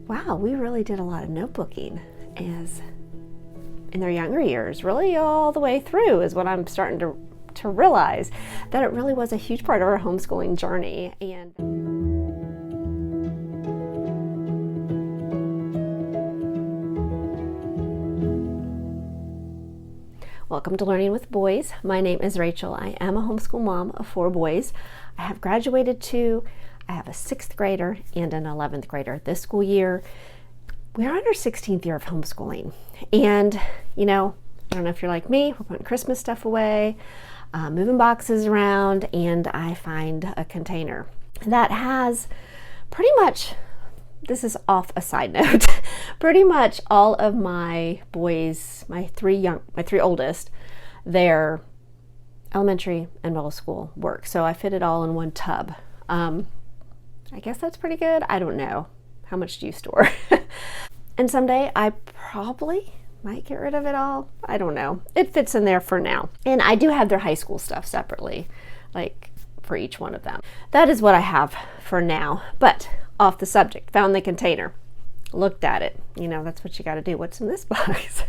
wow, we really did a lot of notebooking as in their younger years, really all the way through is what I'm starting to realize, that it really was a huge part of our homeschooling journey. And welcome to Learning with Boys. My name is Rachel. I am a homeschool mom of 4 boys. I have graduated to, I have a 6th grader and an 11th grader this school year. We're on our 16th year of homeschooling. And, you know, I don't know if you're like me, we're putting Christmas stuff away, moving boxes around, and I find a container that has pretty much, this is off a side note, pretty much all of my boys, my three oldest, their elementary and middle school work. So I fit it all in one tub. I guess that's pretty good. I don't know. How much do you store? And someday I probably might get rid of it all. I don't know. It fits in there for now. And I do have their high school stuff separately, like for each one of them. That is what I have for now. But off the subject, found the container, looked at it. You know, that's what you got to do. What's in this box?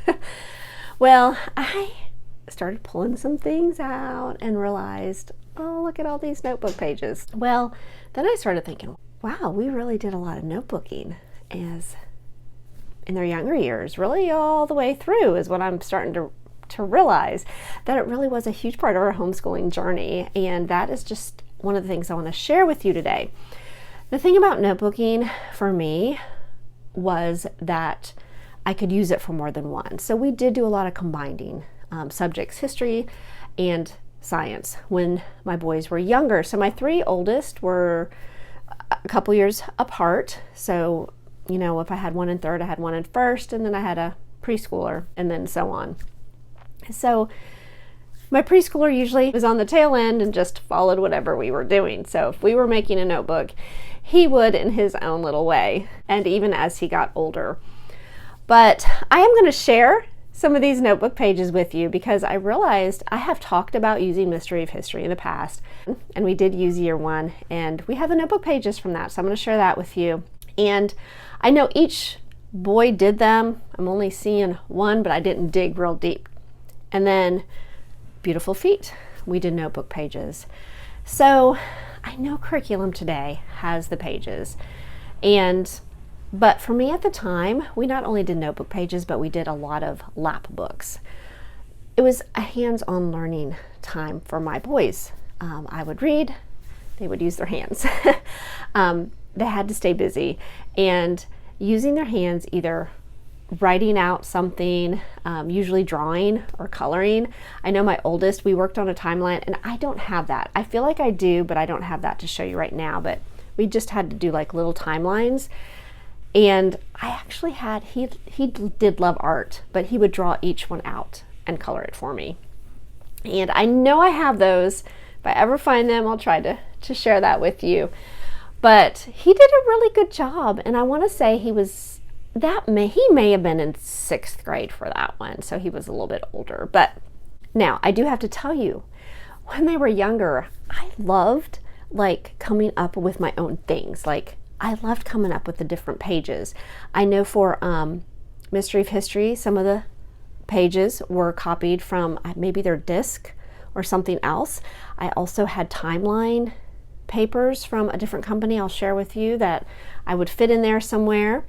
Well, I started pulling some things out and realized, oh, look at all these notebook pages. Well, then I started thinking, wow, we really did a lot of notebooking as in their younger years, really all the way through is what I'm starting to realize, that it really was a huge part of our homeschooling journey. And that is just one of the things I want to share with you today. The thing about notebooking for me was that I could use it for more than one. So we did do a lot of combining subjects, history and science, when my boys were younger. So my 3 oldest were a couple years apart. So, you know, if I had one in 3rd, I had one in 1st, and then I had a preschooler, and then so on. So my preschooler usually was on the tail end and just followed whatever we were doing. So if we were making a notebook, he would in his own little way, and even as he got older. But I am going to share some of these notebook pages with you because I realized I have talked about using Mystery of History in the past, and we did use year 1, and we have the notebook pages from that, so I'm going to share that with you. And I know each boy did them. I'm only seeing one, but I didn't dig real deep. And then Beautiful Feet, we did notebook pages. So I know Curriculum today has the pages, but for me at the time, we not only did notebook pages, but we did a lot of lap books. It was a hands-on learning time for my boys. I would read, they would use their hands. They had to stay busy and using their hands, either writing out something, usually drawing or coloring. I know my oldest, we worked on a timeline, and I don't have that. I feel like I do, but I don't have that to show you right now. But we just had to do like little timelines. And I actually had, he did love art, but he would draw each one out and color it for me. And I know I have those. If I ever find them, I'll try to share that with you. But he did a really good job. And I want to say he may have been in 6th grade for that one. So he was a little bit older. But now I do have to tell you, when they were younger, I loved like coming up with my own things. Like I loved coming up with the different pages. I know for Mystery of History, some of the pages were copied from maybe their disc or something else. I also had timeline papers from a different company I'll share with you that I would fit in there somewhere.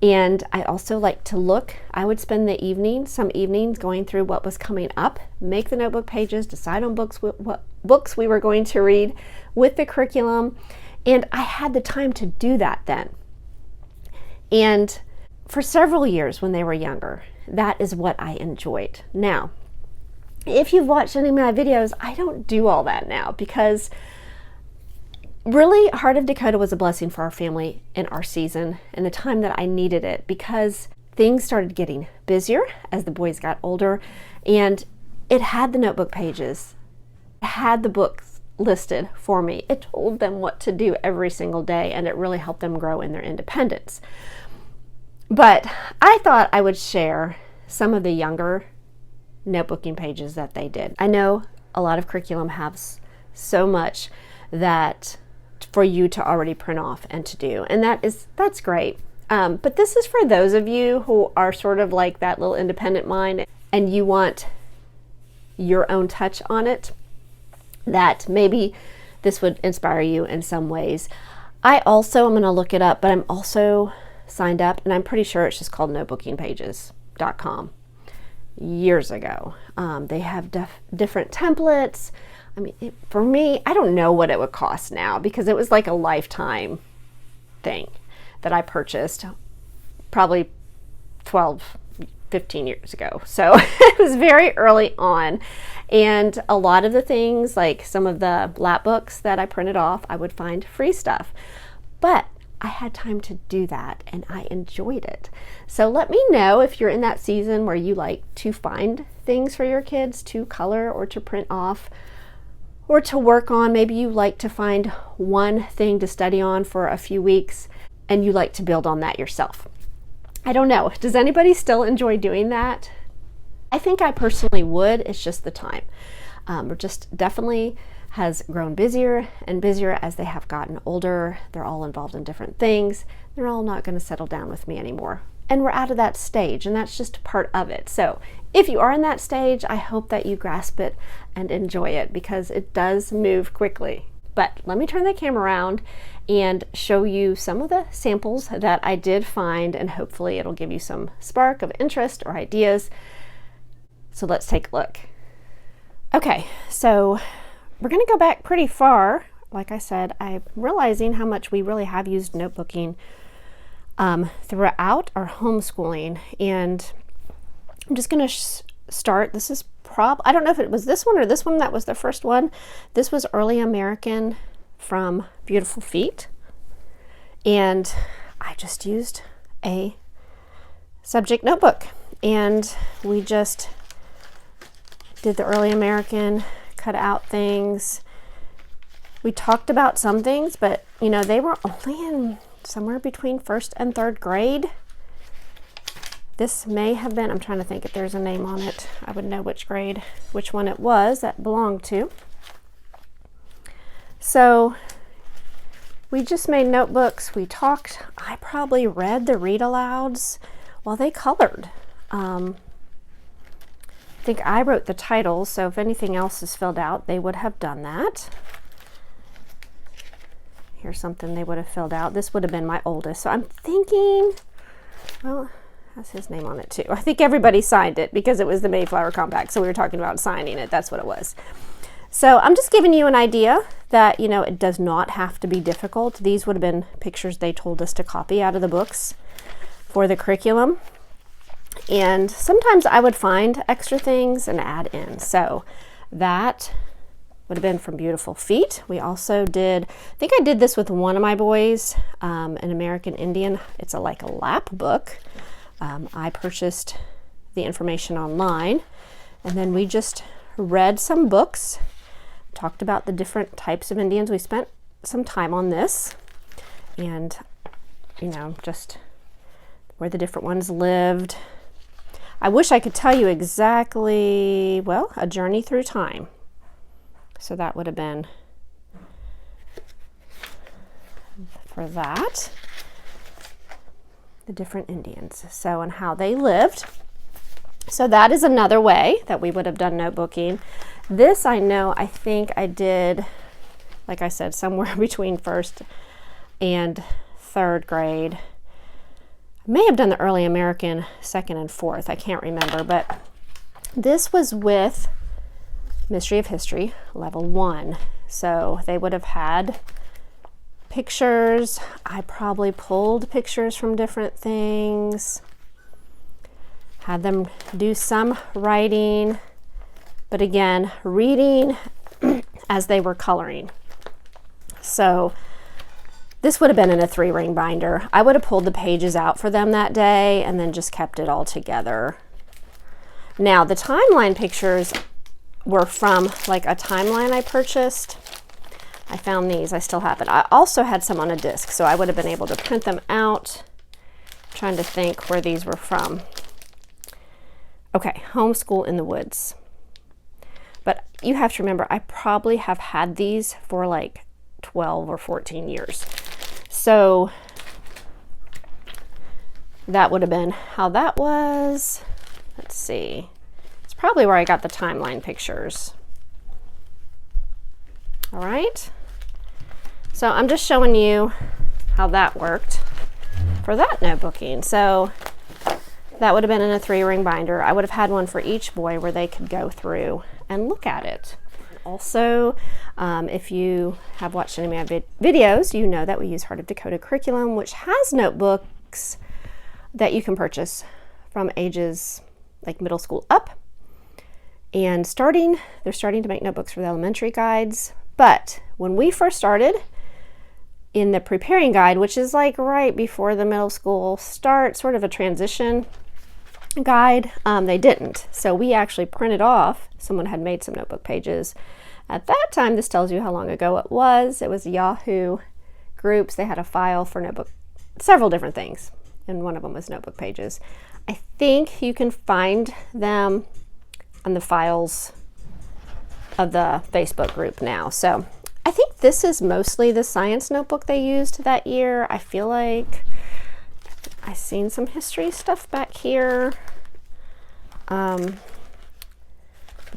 And I also like to look. I would spend some evenings going through what was coming up, make the notebook pages, decide on what books we were going to read with the curriculum. And I had the time to do that then. And for several years when they were younger, that is what I enjoyed. Now, if you've watched any of my videos, I don't do all that now because really, Heart of Dakota was a blessing for our family in our season and the time that I needed it, because things started getting busier as the boys got older, and it had the notebook pages, it had the books listed for me. It told them what to do every single day, and it really helped them grow in their independence. But I thought I would share some of the younger notebooking pages that they did. I know a lot of curriculum has so much that for you to already print off and to do, and that's great. But this is for those of you who are sort of like that little independent mind and you want your own touch on it, that maybe this would inspire you in some ways. I'm going to look it up, but I'm also signed up, and I'm pretty sure it's just called notebookingpages.com. Years ago. They have different templates. I mean, for me, I don't know what it would cost now because it was like a lifetime thing that I purchased probably 12, 15 years ago. So it was very early on. And a lot of the things, like some of the lap books that I printed off, I would find free stuff. But I had time to do that and I enjoyed it. So let me know if you're in that season where you like to find things for your kids to color or to print off or to work on. Maybe you like to find one thing to study on for a few weeks and you like to build on that yourself. I don't know. Does anybody still enjoy doing that? I think I personally would. It's just the time. We're just definitely has grown busier and busier as they have gotten older. They're all involved in different things. They're all not going to settle down with me anymore. And we're out of that stage, and that's just part of it. So if you are in that stage, I hope that you grasp it and enjoy it because it does move quickly. But let me turn the camera around and show you some of the samples that I did find, and hopefully it'll give you some spark of interest or ideas. So let's take a look. Okay, so we're going to go back pretty far. Like I said, I'm realizing how much we really have used notebooking throughout our homeschooling. And I'm just going to start. This is I don't know if it was this one or this one that was the first one. This was Early American from Beautiful Feet. And I just used a subject notebook. And we just did the Early American, cut out things. We talked about some things, but you know, they were only in somewhere between first and third grade. This may have been, I'm trying to think if there's a name on it. I would know which grade, which one it was that belonged to. So we just made notebooks. We talked. I probably read the read alouds while they colored. I think I wrote the titles, so if anything else is filled out, they would have done that. Here's something they would have filled out. This would have been my oldest. So I'm thinking, well, that's his name on it too. I think everybody signed it because it was the Mayflower Compact. So we were talking about signing it. That's what it was. So I'm just giving you an idea that, you know, it does not have to be difficult. These would have been pictures they told us to copy out of the books for the curriculum. And sometimes I would find extra things and add in. So that would have been from Beautiful Feet. We also did, I think I did this with one of my boys, an American Indian. It's like a lap book. I purchased the information online, and then we just read some books, talked about the different types of Indians. We spent some time on this, and you know, just where the different ones lived. I wish I could tell you exactly, well, A Journey Through Time. So that would have been for that. The different Indians, so and how they lived. So that is another way that we would have done notebooking. This I know, I think I did, like I said, somewhere between first and third grade. I may have done the Early American second and fourth, I can't remember, but this was with Mystery of History, level 1. So they would have had pictures. I probably pulled pictures from different things, had them do some writing, but again, reading as they were coloring. So this would have been in a 3-ring binder. I would have pulled the pages out for them that day and then just kept it all together. Now the timeline pictures were from like a timeline I purchased. I found these, I still have it. I also had some on a disc, so I would have been able to print them out. I'm trying to think where these were from. Okay, Homeschool in the Woods. But you have to remember, I probably have had these for like 12 or 14 years. So that would have been how that was. Let's see. It's probably where I got the timeline pictures. All right. So I'm just showing you how that worked for that notebooking. So that would have been in a 3-ring binder. I would have had one for each boy where they could go through and look at it. Also, if you have watched any of my videos, you know that we use Heart of Dakota Curriculum, which has notebooks that you can purchase from ages like middle school up. And they're starting to make notebooks for the elementary guides. But when we first started, in the preparing guide, which is like right before the middle school start, sort of a transition guide, they didn't. So we actually printed off, someone had made some notebook pages. At that time, this tells you how long ago it was. It was Yahoo groups. They had a file for notebook, several different things, and one of them was notebook pages. I think you can find them on the files of the Facebook group now. So I think this is mostly the science notebook they used that year. I feel like I've seen some history stuff back here. But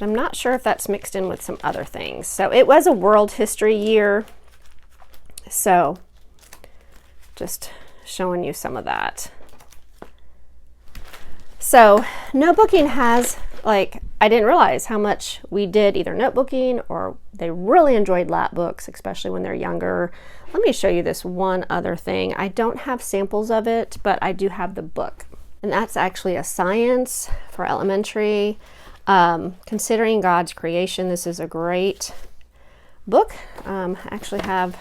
I'm not sure if that's mixed in with some other things. So it was a world history year. So just showing you some of that. So notebooking has, like, I didn't realize how much we did either notebooking or they really enjoyed lap books, especially when they're younger. Let me show you this one other thing. I don't have samples of it, but I do have the book. And that's actually a science for elementary. Considering God's creation, this is a great book. I actually have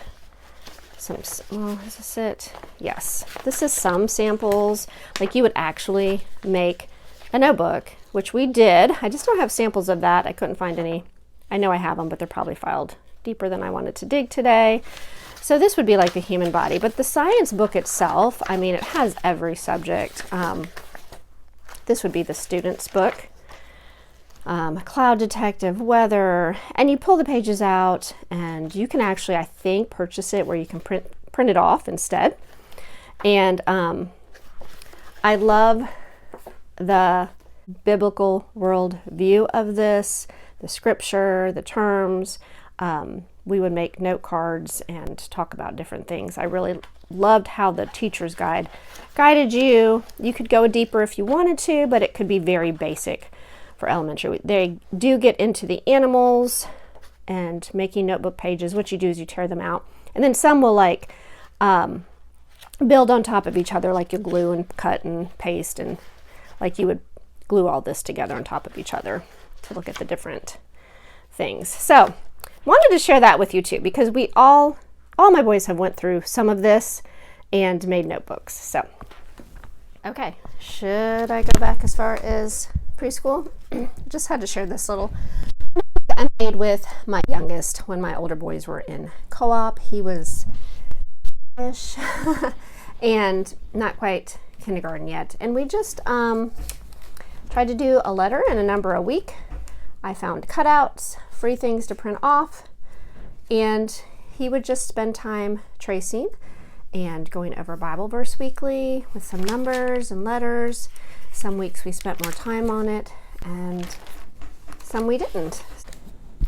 some, well, is this it? Yes, this is some samples. Like you would actually make a notebook, which we did. I just don't have samples of that. I couldn't find any. I know I have them, but they're probably filed deeper than I wanted to dig today. So this would be like the human body, but the science book itself, I mean, it has every subject. This would be the student's book. Cloud detective, weather, and you pull the pages out and you can actually, I think, purchase it where you can print it off instead. And I love the biblical world view of this, the scripture, the terms. We would make note cards and talk about different things. I really loved how the teacher's guide guided you. You could go deeper if you wanted to, but it could be very basic for elementary. They do get into the animals and making notebook pages. What you do is you tear them out, and then some will like build on top of each other, like you glue and cut and paste, and like you would glue all this together on top of each other to look at the different things. So wanted to share that with you too, because we all my boys have went through some of this and made notebooks. So okay, should I go back as far as preschool? Just had to share this little I made with my youngest when my older boys were in co-op. He was ish and not quite kindergarten yet, and we just tried to do a letter and a number a week. I found cutouts, free things to print off, and he would just spend time tracing and going over Bible verse weekly with some numbers and letters. Some weeks we spent more time on it, and some we didn't.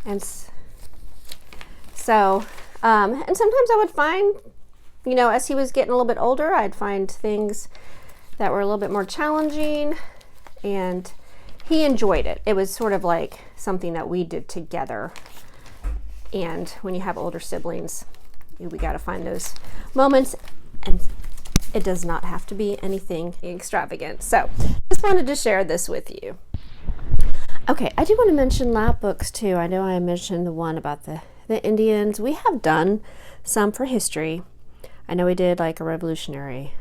And so, and sometimes I would find, you know, as he was getting a little bit older, I'd find things that were a little bit more challenging, and he enjoyed it. It was sort of like something that we did together. And when you have older siblings, we got to find those moments, and it does not have to be anything extravagant. So just wanted to share this with you. Okay, I do want to mention lap books too. I know I mentioned the one about the Indians. We have done some for history. I know we did like a Revolutionary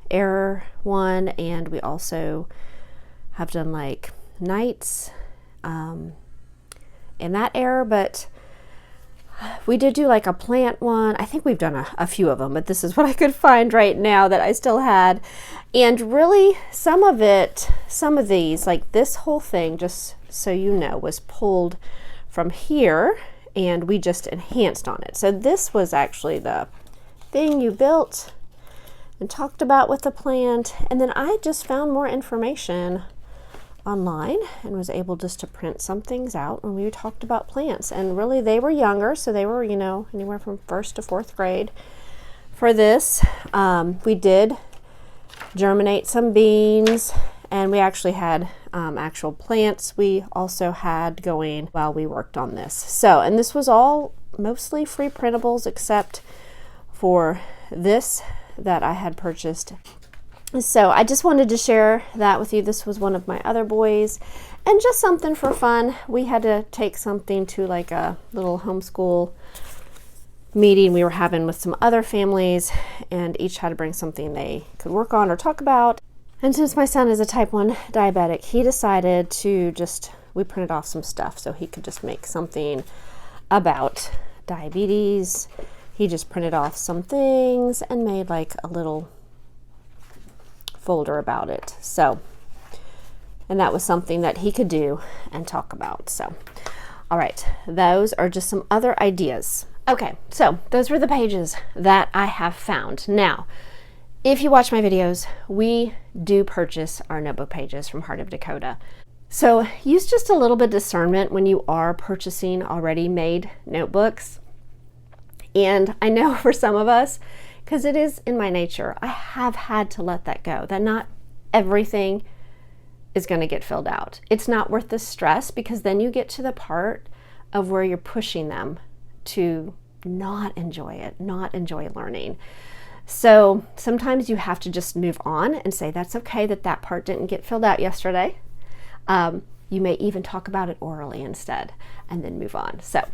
Era one, and we also have done like knights in that era, but we did do like a plant one. I think we've done a few of them, but this is what I could find right now that I still had. And really, some of these, like this whole thing, just so you know, was pulled from here, and we just enhanced on it. So this was actually the thing you built. and talked about with the plant. And then I just found more information online and was able just to print some things out when we talked about plants. And really they were younger, so they were, you know, anywhere from 1st to 4th grade. For this, we did germinate some beans, and we actually had actual plants we also had going while we worked on this. So, and this was all mostly free printables except for this that I had purchased. So I just wanted to share that with you. This was one of my other boys, and just something for fun. We had to take something to like a little homeschool meeting we were having with some other families, and each had to bring something they could work on or talk about. And since my son is a type 1 diabetic, he decided to we printed off some stuff so he could just make something about diabetes. He just printed off some things and made like a little folder about it. So, and that was something that he could do and talk about. So, all right, those are just some other ideas. Okay, so those were the pages that I have found. Now, if you watch my videos, we do purchase our notebook pages from Heart of Dakota. So use just a little bit of discernment when you are purchasing already made notebooks. And I know for some of us, because it is in my nature, I have had to let that go, that not everything is going to get filled out. It's not worth the stress, because then you get to the part of where you're pushing them to not enjoy it, not enjoy learning. So sometimes you have to just move on and say, that's okay that that part didn't get filled out yesterday. You may even talk about it orally instead and then move on. So,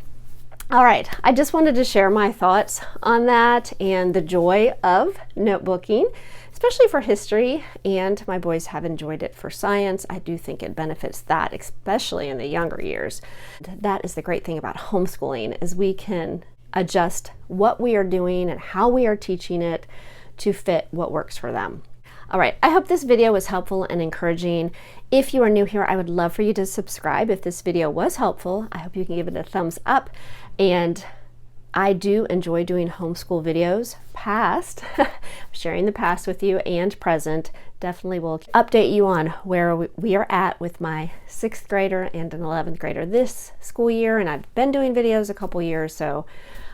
all right, I just wanted to share my thoughts on that and the joy of notebooking, especially for history, and my boys have enjoyed it for science. I do think it benefits that, especially in the younger years. That is the great thing about homeschooling, is we can adjust what we are doing and how we are teaching it to fit what works for them. All right, I hope this video was helpful and encouraging. If you are new here, I would love for you to subscribe. If this video was helpful, I hope you can give it a thumbs up. And I do enjoy doing homeschool videos, past, sharing the past with you, and present. Definitely will update you on where we are at with my 6th grader and an 11th grader this school year. And I've been doing videos a couple years, so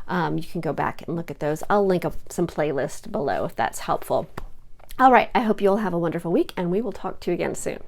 you can go back and look at those. I'll link up some playlists below if that's helpful. All right, I hope you'll have a wonderful week, and we will talk to you again soon.